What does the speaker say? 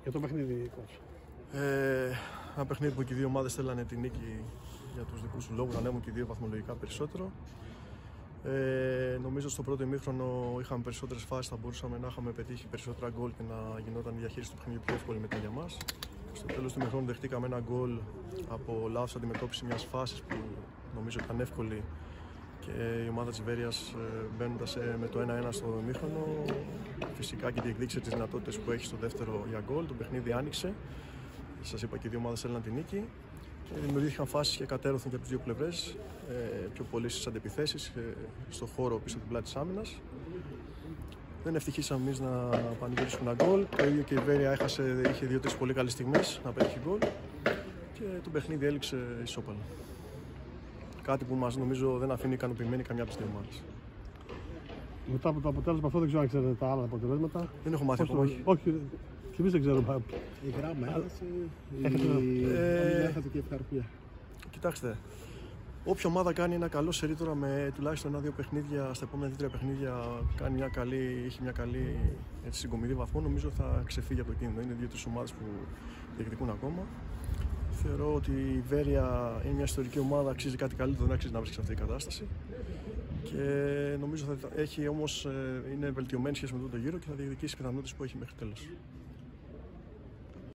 Για το παιχνίδι, coach. Ένα παιχνίδι που και οι δύο ομάδες θέλανε την νίκη για τους δικούς του λόγους, ανέβουν και οι δύο βαθμολογικά περισσότερο. Νομίζω στο πρώτο ημίχρονο είχαμε περισσότερες φάσεις, θα μπορούσαμε να είχαμε πετύχει περισσότερα γκολ και να γινόταν η διαχείριση του παιχνιδιού πιο εύκολη μετά για μας. Στο τέλος του ημίχρονου δεχτήκαμε ένα γκολ από λάθος αντιμετώπιση μιας φάσης που νομίζω ήταν εύκολη και η ομάδα της Βέρειας μπαίνοντας με το 1-1 στο ημίχρονο φυσικά και διεκδίκησε τις δυνατότητες που έχει στο δεύτερο για γκολ. Το παιχνίδι άνοιξε. Σας είπα και οι δύο ομάδες θέλαν την νίκη. Δημιουργήθηκαν φάσεις και κατέρωθαν και από τις δύο πλευρές, πιο πολύ στις αντεπιθέσεις, στο χώρο πίσω από την πλάτη της άμυνας. Δεν ευτυχήσαμε εμείς να πανηγυρίσουμε ένα γκολ. Το ίδιο και η Βέρεια είχε 2-3 πολύ καλές στιγμές να πετύχει γκολ και το παιχνίδι έληξε ισόπαλο. Κάτι που μας νομίζω δεν αφήνει ικανοποιημένη καμιά από τις δύο ομάδες. Μετά από το αποτέλεσμα αυτό, δεν ξέρω αν ξέρετε τα άλλα αποτελέσματα. Δεν έχω μάθει ακόμα. Όχι, και εμείς δεν ξέρουμε. Η Γράμμα έχασε, έχασε και η Ευχαρπία. Κοιτάξτε, όποια ομάδα κάνει ένα καλό σερί τώρα με τουλάχιστον 1-2 παιχνίδια, στα επόμενα 2-3 παιχνίδια έχει μια καλή συγκομιδή βαθμών, νομίζω θα ξεφύγει από το κίνδυνο. Είναι 2-3 ομάδες που διεκδικούν ακόμα. Θεωρώ ότι η Βέρεια είναι μια ιστορική ομάδα, αξίζει κάτι καλύτερο, δεν αξίζει να βρίσκει σε αυτή η κατάσταση. Και νομίζω θα έχει όμως, είναι βελτιωμένη σχέση με τον γύρο και θα διεκδικήσει τις πιθανότητες που έχει μέχρι τέλος.